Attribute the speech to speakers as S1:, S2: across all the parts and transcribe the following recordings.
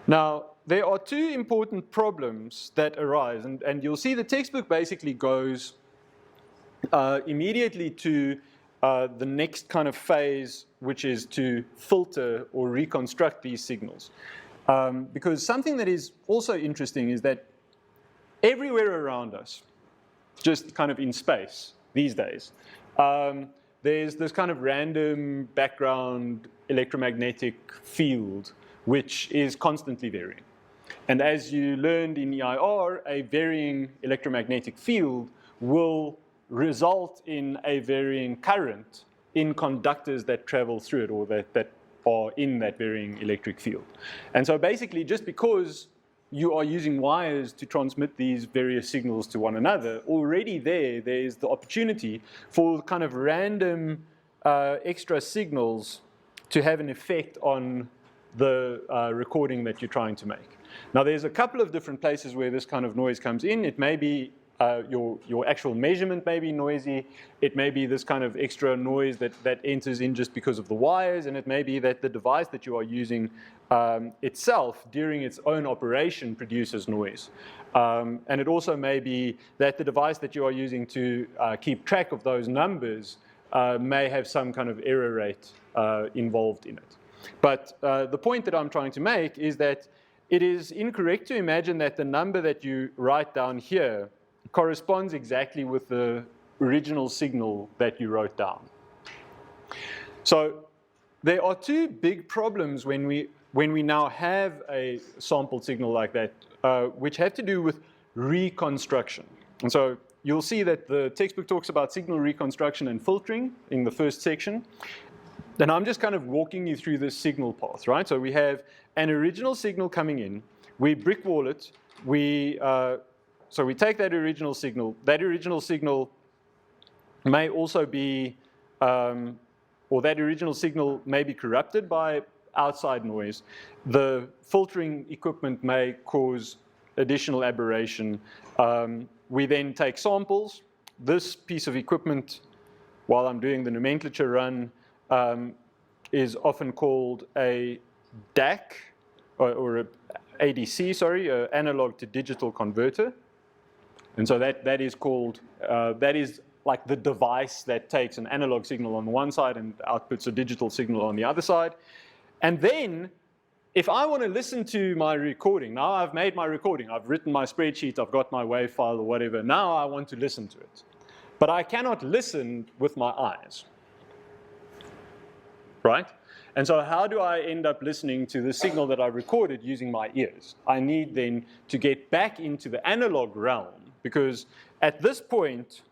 S1: Now, there are two important problems that arise, and you'll see the textbook basically goes immediately to the next kind of phase, which is to filter or reconstruct these signals. Because something that is also interesting is that everywhere around us, just kind of in space these days, there's this kind of random background electromagnetic field which is constantly varying. And as you learned in EIR, a varying electromagnetic field will result in a varying current in conductors that travel through it or that are in that varying electric field. And so basically, just because you are using wires to transmit these various signals to one another, already there's the opportunity for kind of random extra signals to have an effect on the recording that you're trying to make. Now, there's a couple of different places where this kind of noise comes in. It may be your actual measurement may be noisy. It may be this kind of extra noise that enters in just because of the wires, and it may be that the device that you are using itself during its own operation produces noise. And it also may be that the device that you are using to keep track of those numbers may have some kind of error rate involved in it. But the point that I'm trying to make is that it is incorrect to imagine that the number that you write down here corresponds exactly with the original signal that you wrote down. So there are two big problems when we now have a sampled signal like that, which have to do with reconstruction. And so you'll see that the textbook talks about signal reconstruction and filtering in the first section. Then I'm just kind of walking you through this signal path, right? So we have an original signal coming in. We brickwall it. So we take that original signal. That original signal may also be, or that original signal may be corrupted by outside noise. The filtering equipment may cause additional aberration. We then take samples. This piece of equipment, while I'm doing the nomenclature run, is often called a DAC, or a ADC, sorry, analog to digital converter. And so that is called, that is like the device that takes an analog signal on the one side and outputs a digital signal on the other side. And then, if I want to listen to my recording, now I've made my recording, I've written my spreadsheet, I've got my WAV file or whatever, now I want to listen to it. But I cannot listen with my eyes. Right? And so how do I end up listening to the signal that I recorded using my ears? I need then to get back into the analog realm, because at this point,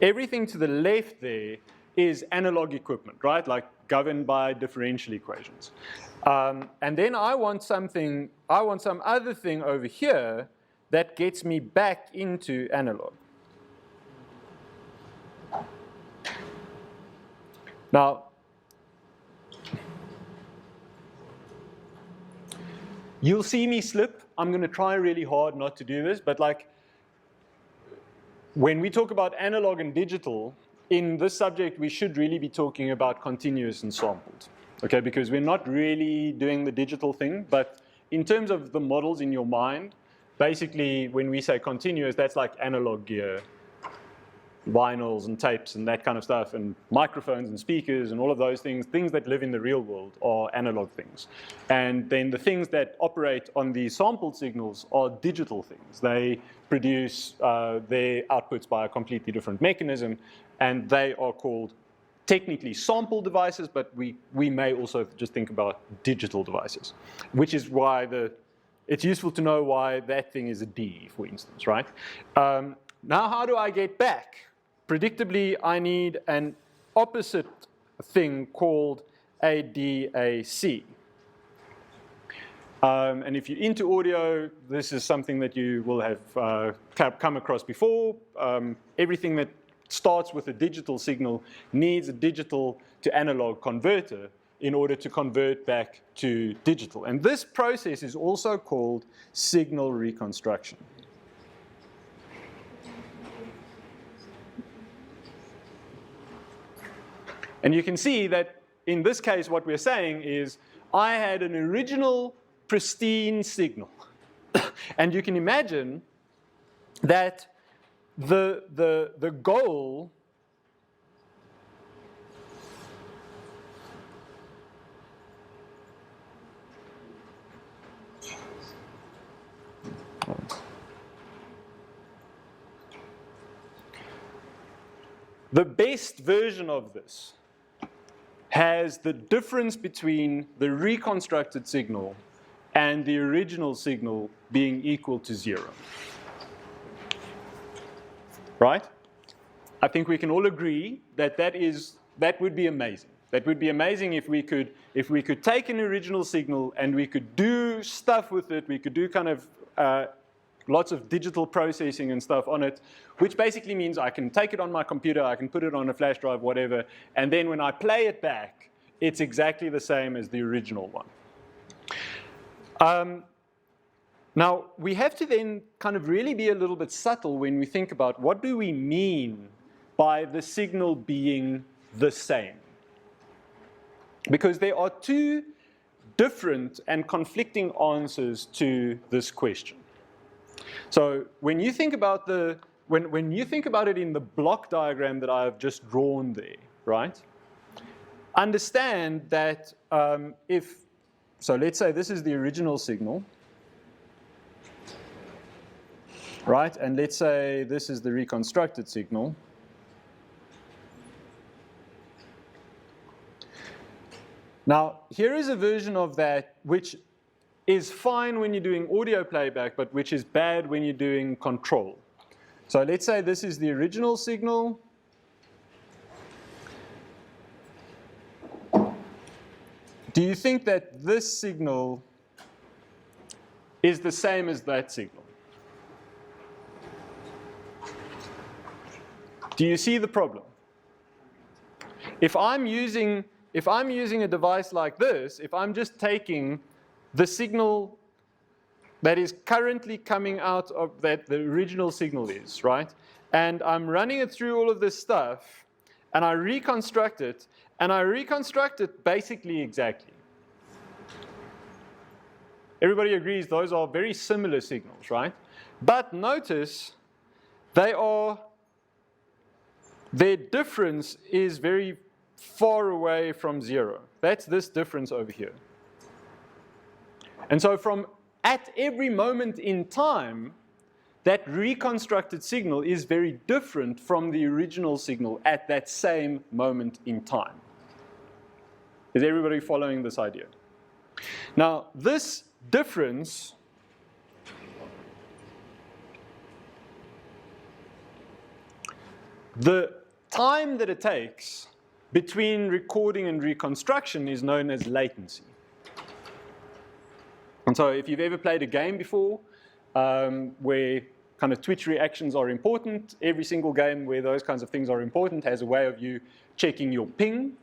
S1: everything to the left there is analog equipment, right? Like governed by differential equations. And then I want some other thing over here that gets me back into analog. Now, you'll see me slip. I'm going to try really hard not to do this, but like when we talk about analog and digital, in this subject, we should really be talking about continuous and sampled, okay? Because we're not really doing the digital thing, but in terms of the models in your mind, basically when we say continuous, that's like analog gear, vinyls and tapes and that kind of stuff, and microphones and speakers and all of those things that live in the real world are analog things. And then the things that operate on the sampled signals are digital things. They produce their outputs by a completely different mechanism, and they are called technically sample devices, but we may also just think about digital devices, which is why it's useful to know why that thing is a D, for instance, right? Now how do I get back? Predictably, I need an opposite thing called a DAC. And if you're into audio, this is something that you will have come across before. Everything that starts with a digital signal needs a digital to analog converter in order to convert back to digital. And this process is also called signal reconstruction. And you can see that in this case, what we're saying is I had an original pristine signal. And you can imagine that the goal the best version of this has the difference between the reconstructed signal and the original signal being equal to 0. Right? I think we can all agree that that would be amazing. That would be amazing if we could take an original signal and we could do stuff with it. We could do kind of lots of digital processing and stuff on it, which basically means I can take it on my computer, I can put it on a flash drive, whatever, and then when I play it back, it's exactly the same as the original one. Now, we have to then kind of really be a little bit subtle when we think about what do we mean by the signal being the same. Because there are two different and conflicting answers to this question. So when you think about when you think about it in the block diagram that I've just drawn there, right? Understand that so let's say this is the original signal, right? And let's say this is the reconstructed signal. Now, here is a version of that which is fine when you're doing audio playback, but which is bad when you're doing control. So let's say this is the original signal. Do you think that this signal is the same as that signal? Do you see the problem? If I'm using a device like this, if I'm just taking the signal that is currently coming out of that the original signal is, right? And I'm running it through all of this stuff, and I reconstruct it, and I reconstruct it basically exactly. Everybody agrees those are very similar signals, right? But notice their difference is very far away from 0. That's this difference over here. And so at every moment in time, that reconstructed signal is very different from the original signal at that same moment in time. Is everybody following this idea? Now, this difference the time that it takes between recording and reconstruction is known as latency. And so if you've ever played a game before where kind of twitch reactions are important, every single game where those kinds of things are important has a way of you checking your ping,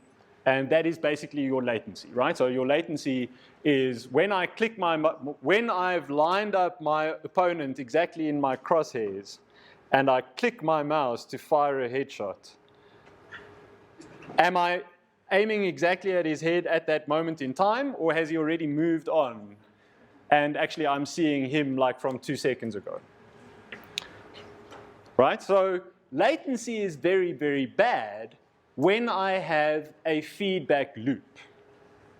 S1: and that is basically your latency, right? So your latency is when I've lined up my opponent exactly in my crosshairs and I click my mouse to fire a headshot, am I aiming exactly at his head at that moment in time, or has he already moved on? And actually, I'm seeing him like from 2 seconds ago. Right? So latency is very, very bad when I have a feedback loop.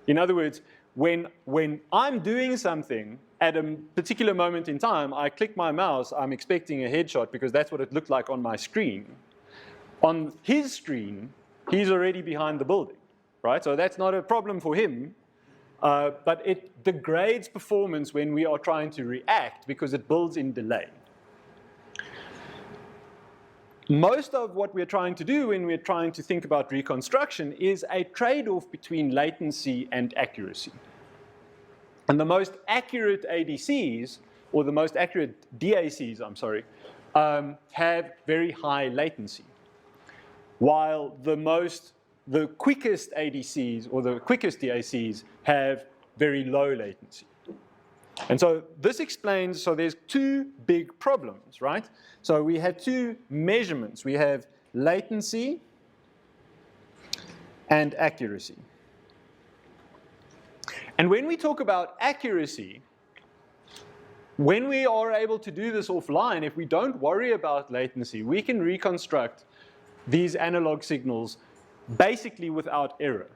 S1: In other words, when I'm doing something at a particular moment in time, I click my mouse, I'm expecting a headshot because that's what it looked like on my screen. On his screen, he's already behind the building, right? So that's not a problem for him. But it degrades performance when we are trying to react because it builds in delay. Most of what we're trying to do when we're trying to think about reconstruction is a trade-off between latency and accuracy. And the most accurate ADCs, or the most accurate DACs, have very high latency. While the quickest ADCs or the quickest DACs have very low latency. And so this explains, so there's two big problems, right? So we have two measurements. We have latency and accuracy. And when we talk about accuracy, when we are able to do this offline, if we don't worry about latency, we can reconstruct these analog signals basically without error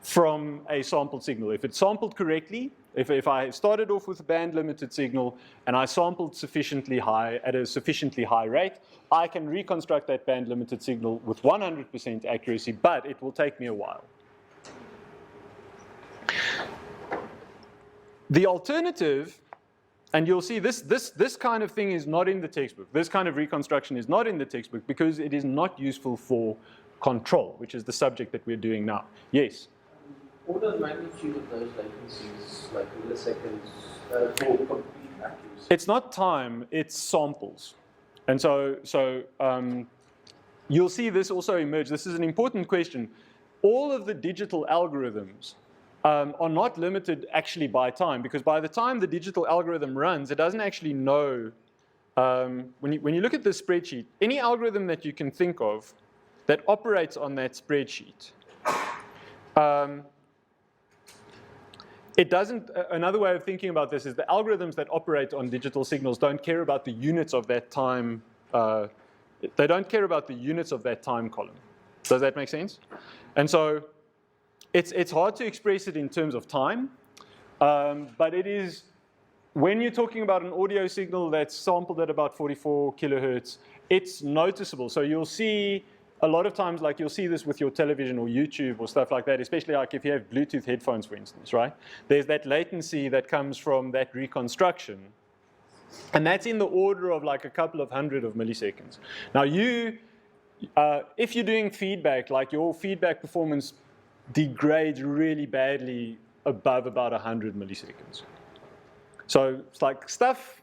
S1: from a sampled signal. If it's sampled correctly, if I started off with a band-limited signal and I sampled sufficiently high at a sufficiently high rate, I can reconstruct that band-limited signal with 100% accuracy, but it will take me a while. The alternative, and you'll see this kind of thing is not in the textbook. This kind of reconstruction is not in the textbook because it is not useful for control, which is the subject that we're doing now. Yes?
S2: Order of magnitude of those latencies, like milliseconds, for complete accuracy?
S1: It's not time, it's samples. And so you'll see this also emerge. This is an important question. All of the digital algorithms are not limited actually by time, because by the time the digital algorithm runs, it doesn't actually know. When you look at this spreadsheet, any algorithm that you can think of that operates on that spreadsheet, it doesn't, another way of thinking about this is the algorithms that operate on digital signals don't care about the units of that time, they don't care about the units of that time column. Does that make sense? And so it's hard to express it in terms of time, but it is, when you're talking about an audio signal that's sampled at about 44 kilohertz, it's noticeable. So you'll see a lot of times, like you'll see this with your television or YouTube or stuff like that, especially like if you have Bluetooth headphones, for instance, right? There's that latency that comes from that reconstruction. And that's in the order of like a couple of hundred of milliseconds. Now if you're doing feedback, like your feedback performance degrades really badly above about 100 milliseconds. So it's like stuff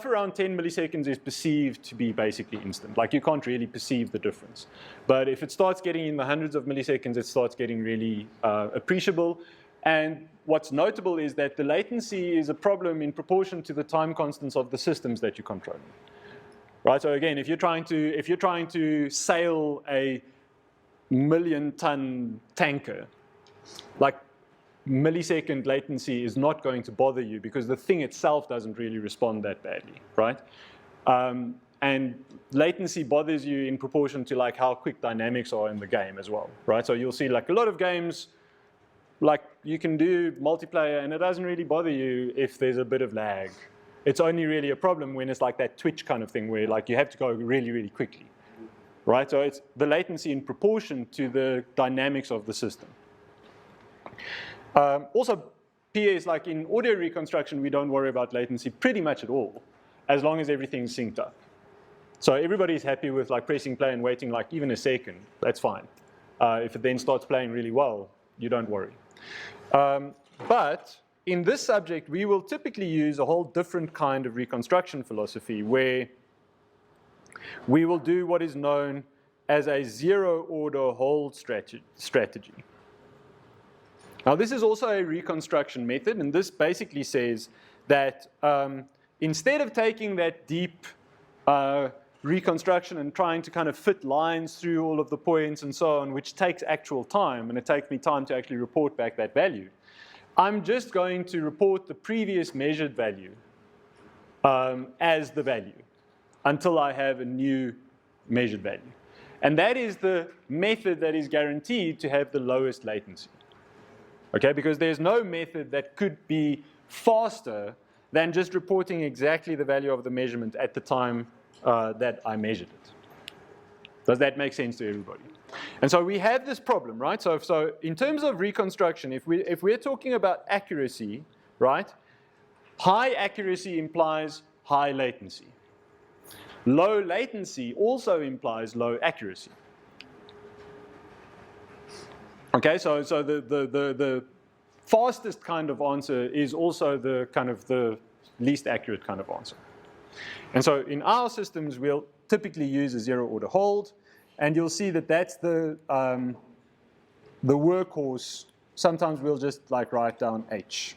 S1: around 10 milliseconds is perceived to be basically instant. Like you can't really perceive the difference. But if it starts getting in the hundreds of milliseconds, it starts getting really appreciable. And what's notable is that the latency is a problem in proportion to the time constants of the systems that you're controlling. Right? So again, if you're trying to sail a million-ton tanker, like millisecond latency is not going to bother you because the thing itself doesn't really respond that badly, right? And latency bothers you in proportion to like how quick dynamics are in the game as well, right? So you'll see like a lot of games, like you can do multiplayer and it doesn't really bother you if there's a bit of lag. It's only really a problem when it's like that Twitch kind of thing where like you have to go really, really quickly, right? So it's the latency in proportion to the dynamics of the system. Also, PS, like in audio reconstruction, we don't worry about latency pretty much at all, as long as everything's synced up. So everybody's happy with like pressing play and waiting like even a second, that's fine. If it then starts playing really well, you don't worry. But in this subject, we will typically use a whole different kind of reconstruction philosophy where we will do what is known as a zero-order hold strategy. Now, this is also a reconstruction method, and this basically says that instead of taking that deep reconstruction and trying to kind of fit lines through all of the points and so on, which takes actual time, and it takes me time to actually report back that value, I'm just going to report the previous measured value as the value until I have a new measured value. And that is the method that is guaranteed to have the lowest latency. Okay, because there's no method that could be faster than just reporting exactly the value of the measurement at the time that I measured it. Does that make sense to everybody? And so we have this problem, right? So in terms of reconstruction, if we're talking about accuracy, right? High accuracy implies high latency. Low latency also implies low accuracy. Okay, so the fastest kind of answer is also the kind of the least accurate kind of answer. And so in our systems, we'll typically use a zero-order hold, and you'll see that that's the workhorse. Sometimes we'll just like write down H.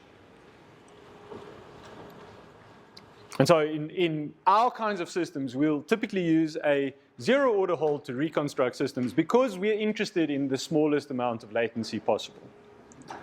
S1: And so in our kinds of systems, we'll typically use a zero-order hold to reconstruct systems because we're interested in the smallest amount of latency possible.